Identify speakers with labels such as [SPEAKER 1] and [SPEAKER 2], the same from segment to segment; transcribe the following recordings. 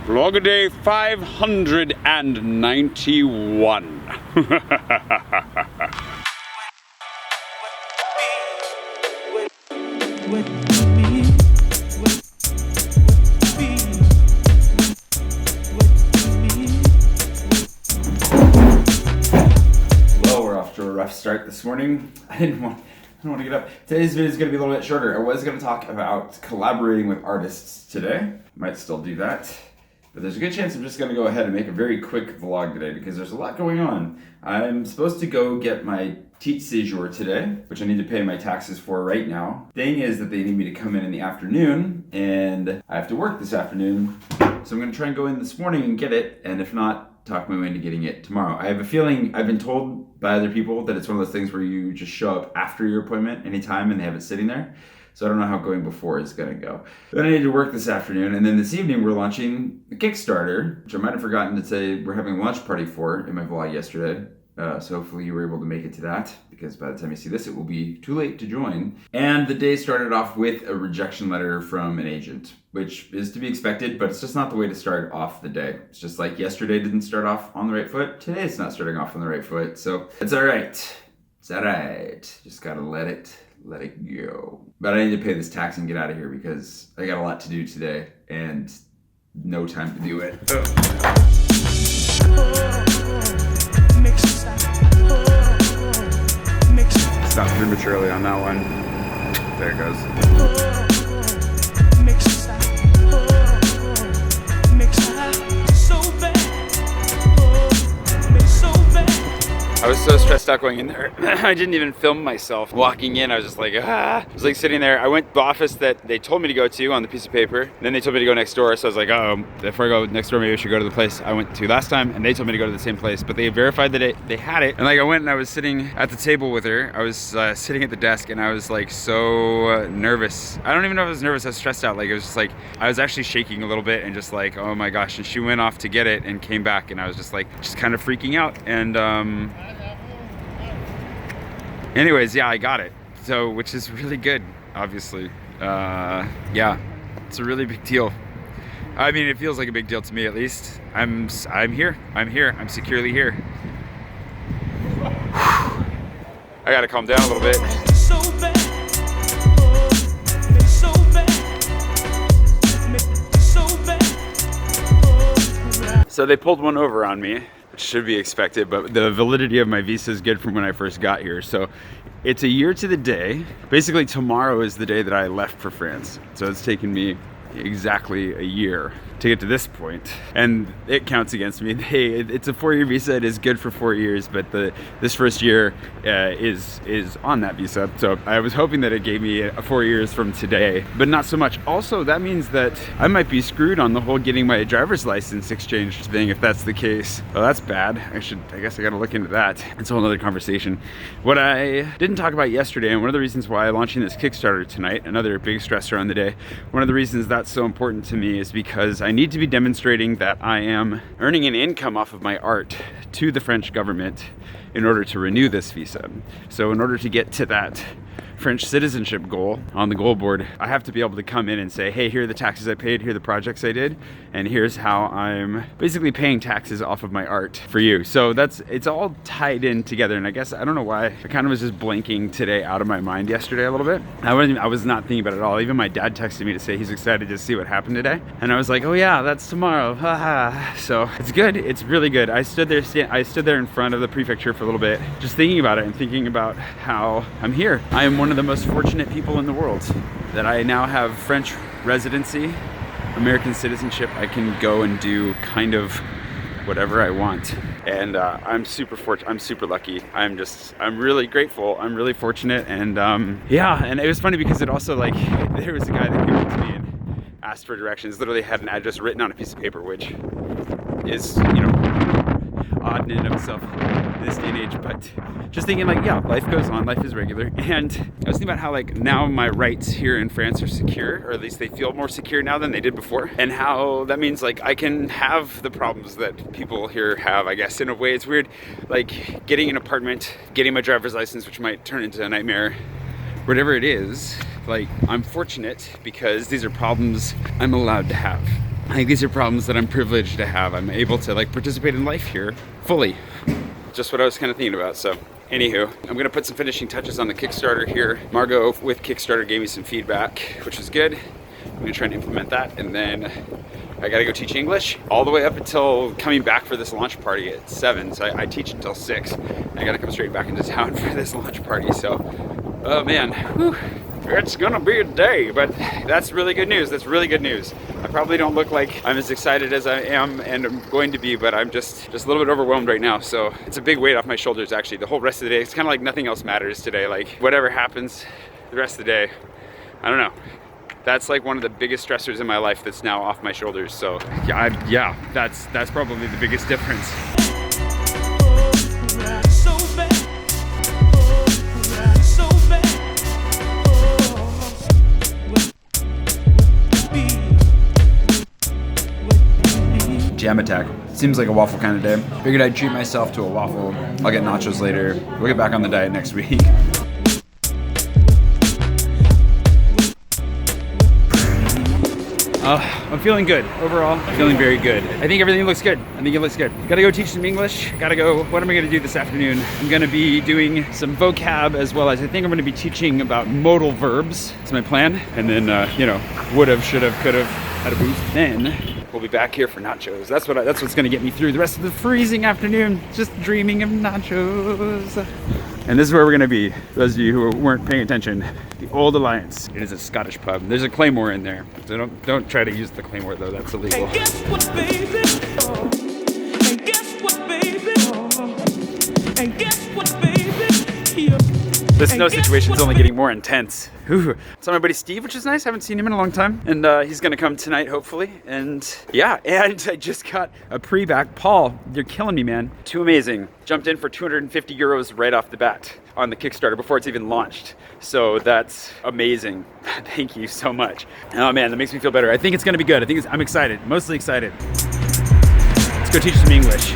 [SPEAKER 1] Vlog day 591.
[SPEAKER 2] Well, we're off to a rough start this morning. I don't want to get up. Today's video is going to be a little bit shorter. I was going to talk about collaborating with artists today. Might still do that. But there's a good chance I'm just going to go ahead and make a very quick vlog today because there's a lot going on. I'm supposed to go get my Titre Sejour today, which I need to pay my taxes for right now. Thing is that they need me to come in the afternoon, and I have to work this afternoon. So I'm going to try and go in this morning and get it, and if not, talk my way into getting it tomorrow. I have a feeling, I've been told by other people that it's one of those things where you just show up after your appointment anytime and they have it sitting there. So I don't know how going before is going to go. Then I need to work this afternoon, and then this evening we're launching a Kickstarter, which I might have forgotten to say we're having a launch party for in my vlog yesterday. So hopefully you were able to make it to that, because by the time you see this, it will be too late to join. And the day started off with a rejection letter from an agent, which is to be expected, but it's just not the way to start off the day. It's just like yesterday didn't start off on the right foot. Today it's not starting off on the right foot. So it's all right. It's all right. Just gotta let it go. But I need to pay this tax and get out of here because I got a lot to do today and no time to do it.
[SPEAKER 1] Stopped prematurely on that one. There it goes. I was so stressed out going in there. I didn't even film myself walking in. I was just like, ah. I was like sitting there. I went to the office that they told me to go to on the piece of paper. And then they told me to go next door. So I was like, oh, if I go next door, maybe I should go to the place I went to last time. And they told me to go to the same place. But they verified that they had it. And like I went and I was sitting at the table with her. I was sitting at the desk and I was like so nervous. I don't even know if I was nervous. I was stressed out. Like it was just like, I was actually shaking a little bit and just like, oh my gosh. And she went off to get it and came back. And I was just like, just kind of freaking out. And anyways, yeah, I got it. So, which is really good, obviously. Yeah, it's a really big deal. I mean, it feels like a big deal to me, at least. I'm here. I'm securely here. Whew. I gotta calm down a little bit. So they pulled one over on me, which should be expected, but the validity of my visa is good from when I first got here. So it's a year to the day. Basically tomorrow is the day that I left for France. So it's taken me exactly a year to get to this point, and it counts against me. It's a 4-year visa. It is good for 4 years, but this first year is on that visa. So I was hoping that it gave me 4 years from today, but not so much. Also, that means that I might be screwed on the whole getting my driver's license exchanged thing if that's the case. Well, that's bad. I guess I gotta look into that. It's a whole other conversation. What I didn't talk about yesterday, and one of the reasons why I'm launching this Kickstarter tonight, another big stressor on the day, one of the reasons that's so important to me is because I need to be demonstrating that I am earning an income off of my art to the French government in order to renew this visa. So in order to get to that French citizenship goal on the goal board, I have to be able to come in and say, hey, here are the taxes I paid, here are the projects I did, and here's how I'm basically paying taxes off of my art for you. So it's all tied in together, and I guess, I don't know why, I kind of was just blanking today out of my mind yesterday a little bit. I was not thinking about it at all. Even my dad texted me to say he's excited to see what happened today, and I was like, oh yeah, that's tomorrow, haha. So it's good, it's really good. I stood there in front of the prefecture for a little bit, just thinking about it and thinking about how I'm here. I am one of the most fortunate people in the world that I now have French residency, American citizenship. I can go and do kind of whatever I want, and I'm super lucky. I'm really grateful. I'm really fortunate, and yeah. And it was funny because it also, like, there was a guy that came up to me and asked for directions. Literally had an address written on a piece of paper, which is, you know, odd in and of itself in this day and age. But just thinking, like, yeah, life goes on, life is regular. And I was thinking about how, like, now my rights here in France are secure, or at least they feel more secure now than they did before, and how that means, like, I can have the problems that people here have, I guess. In a way, it's weird, like getting an apartment, getting my driver's license, which might turn into a nightmare, whatever it is. Like, I'm fortunate because these are problems I'm allowed to have. I think these are problems that I'm privileged to have. I'm able to like participate in life here fully. Just what I was kind of thinking about. So anywho, I'm gonna put some finishing touches on the Kickstarter here. Margot with Kickstarter gave me some feedback, which was good. I'm gonna try and implement that, and then I gotta go teach English all the way up until coming back for this launch party at 7. So I teach until 6. I gotta come straight back into town for this launch party. So, oh man, whew, it's gonna be a day, but that's really good news. That's really good news. I probably don't look like I'm as excited as I am and I'm going to be, but I'm just a little bit overwhelmed right now. So it's a big weight off my shoulders actually. The whole rest of the day, it's kind of like nothing else matters today. Like whatever happens the rest of the day, I don't know. That's like one of the biggest stressors in my life that's now off my shoulders. So yeah, that's probably the biggest difference.
[SPEAKER 2] Jam attack. Seems like a waffle kind of day. Figured I'd treat myself to a waffle. I'll get nachos later. We'll get back on the diet next week.
[SPEAKER 1] I'm feeling good overall. I'm feeling very good. I think everything looks good. I think it looks good. Gotta go teach some English. Gotta go. What am I gonna do this afternoon? I'm gonna be doing some vocab as well as I think I'm gonna be teaching about modal verbs. That's my plan. And then, you know, would've, should've, could've, had a boost. Then we'll be back here for nachos. That's what's gonna get me through the rest of the freezing afternoon. Just dreaming of nachos. And this is where we're gonna be. Those of you who weren't paying attention, the Old Alliance. It is a Scottish pub. There's a claymore in there. So don't try to use the claymore though, that's illegal.
[SPEAKER 3] And guess what, baby? And guess what, baby? And guess what, baby?
[SPEAKER 1] This snow situation is only getting more intense. Ooh. Saw my buddy Steve, which is nice. Haven't seen him in a long time. And he's gonna come tonight, hopefully. And yeah, and I just got a pre-back. Paul, you're killing me, man. Too amazing. Jumped in for 250 euros right off the bat on the Kickstarter before it's even launched. So that's amazing. Thank you so much. Oh man, that makes me feel better. I think it's gonna be good. I'm excited, mostly excited. Let's go teach some English.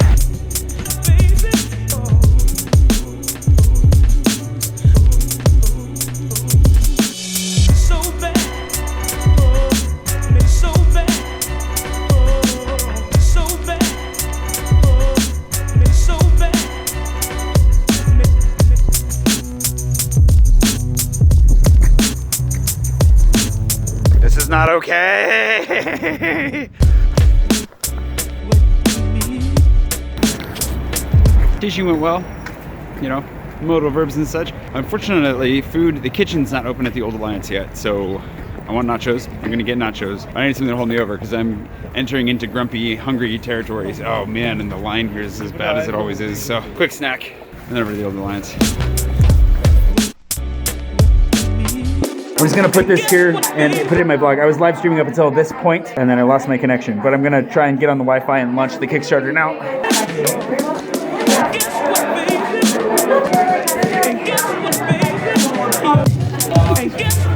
[SPEAKER 1] Not okay. Teaching went well, you know, modal verbs and such. Unfortunately, the kitchen's not open at the Old Alliance yet, so I want nachos. I'm gonna get nachos. I need something to hold me over because I'm entering into grumpy, hungry territories. Oh man, and the line here is as bad as it always is. So quick snack, and then over to the Old Alliance. I'm just gonna put this here and put it in my vlog. I was live streaming up until this point and then I lost my connection, but I'm gonna try and get on the Wi-Fi and launch the Kickstarter now.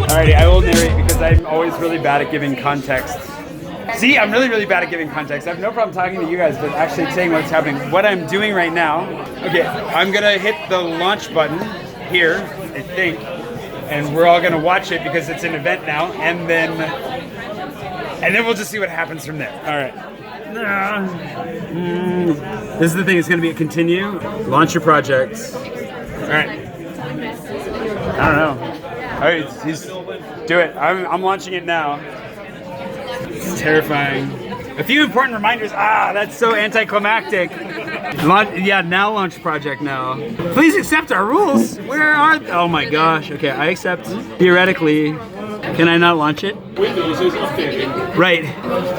[SPEAKER 1] Alrighty, I will narrate because I'm always really bad at giving context. See, I'm really bad at giving context. I have no problem talking to you guys, but actually saying what's happening. What I'm doing right now, okay, I'm gonna hit the launch button here, I think. And we're all gonna watch it because it's an event now, and then we'll just see what happens from there. All right. This is the thing. It's gonna be a continue. Launch your projects. All right. I don't know. All right, he's do it. I'm launching it now. It's terrifying. A few important reminders. That's so anticlimactic. Now launch project now. Please accept our rules. Where are oh my gosh. Okay, I accept. Theoretically, can I not launch it?
[SPEAKER 4] Windows is updating.
[SPEAKER 1] Right.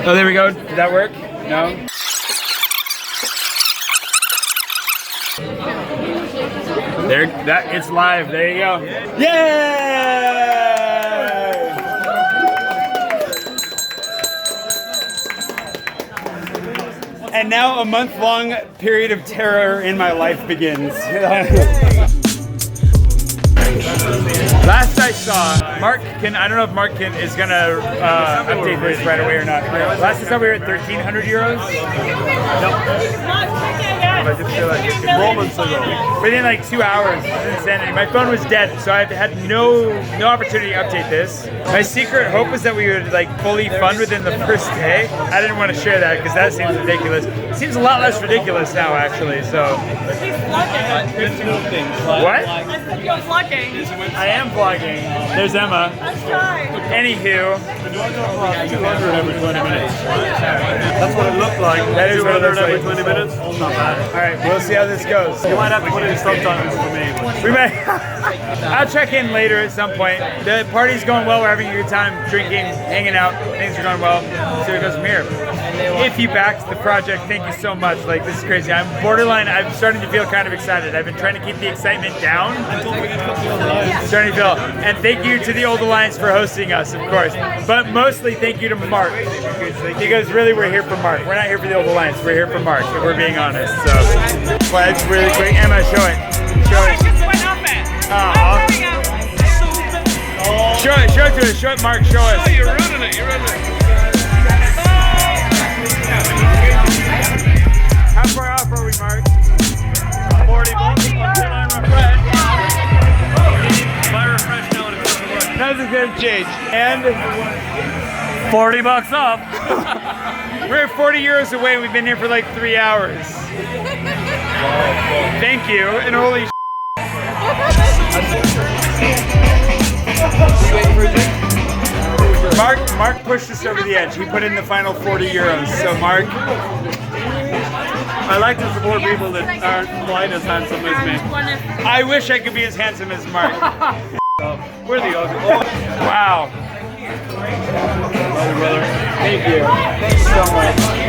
[SPEAKER 1] Oh, there we go. Did that work? No. It's live. There you go. Yay! And now a month-long period of terror in my life begins. Last I saw, Mark I don't know if Mark is gonna update this right away or not. Last I saw we were at 1,300 euros. Nope. I just feel like it's
[SPEAKER 4] Moments ago.
[SPEAKER 1] within like 2 hours. It's insanity. My phone was dead, so I had no opportunity to update this. My secret hope was that we would like fully fund within the first day. I didn't want to share that because that seems ridiculous. It seems a lot less ridiculous now, actually. So
[SPEAKER 3] He's vlogging.
[SPEAKER 1] what?
[SPEAKER 3] I said you're vlogging.
[SPEAKER 1] I am vlogging. There's Emma.
[SPEAKER 3] Let's try.
[SPEAKER 1] Anywho,
[SPEAKER 4] 200 every 20 minutes. That's what it looked like.
[SPEAKER 1] That is what it
[SPEAKER 4] 200
[SPEAKER 1] looks
[SPEAKER 4] every
[SPEAKER 1] like.
[SPEAKER 4] 20 minutes. Not bad.
[SPEAKER 1] all right, we'll see how this goes.
[SPEAKER 4] You might have to put in subtitles for me.
[SPEAKER 1] We may. I'll check in later at some point. The party's going well. We're having a good time, drinking, hanging out. Things are going well. See what goes from here. If you backed the project, thank you so much. Like, this is crazy. I'm borderline. I'm starting to feel kind of excited. I've been trying to keep the excitement down. Starting to feel. And thank you to the Old Alliance for hosting us, of course. But mostly thank you to Mark. Because really, we're here for Mark. We're not here for the Old Alliance. We're here for Mark, if we're being honest. So, pledge really quick. Emma, show it. Show it.
[SPEAKER 3] Just went off it.
[SPEAKER 1] Aw.
[SPEAKER 3] There we go.
[SPEAKER 1] Show it to us. Show it, Mark. Show us.
[SPEAKER 4] You're running it. You're running it.
[SPEAKER 1] How far off are we, Mark?
[SPEAKER 4] 40 bucks. Until I'm refreshed. My refresh now and it doesn't work.
[SPEAKER 1] Nothing's gonna change. And
[SPEAKER 4] 40 bucks off.
[SPEAKER 1] we're 40 euros away. We've been here for like 3 hours. Thank you. And holy Mark pushed us over the edge. He put in the final 40 euros. So Mark,
[SPEAKER 4] I like to support people that aren't quite as handsome as me.
[SPEAKER 1] I wish I could be as handsome as Mark.
[SPEAKER 4] We're the ugly.
[SPEAKER 1] Wow.
[SPEAKER 4] Brother.
[SPEAKER 1] Thank you. Thanks so much.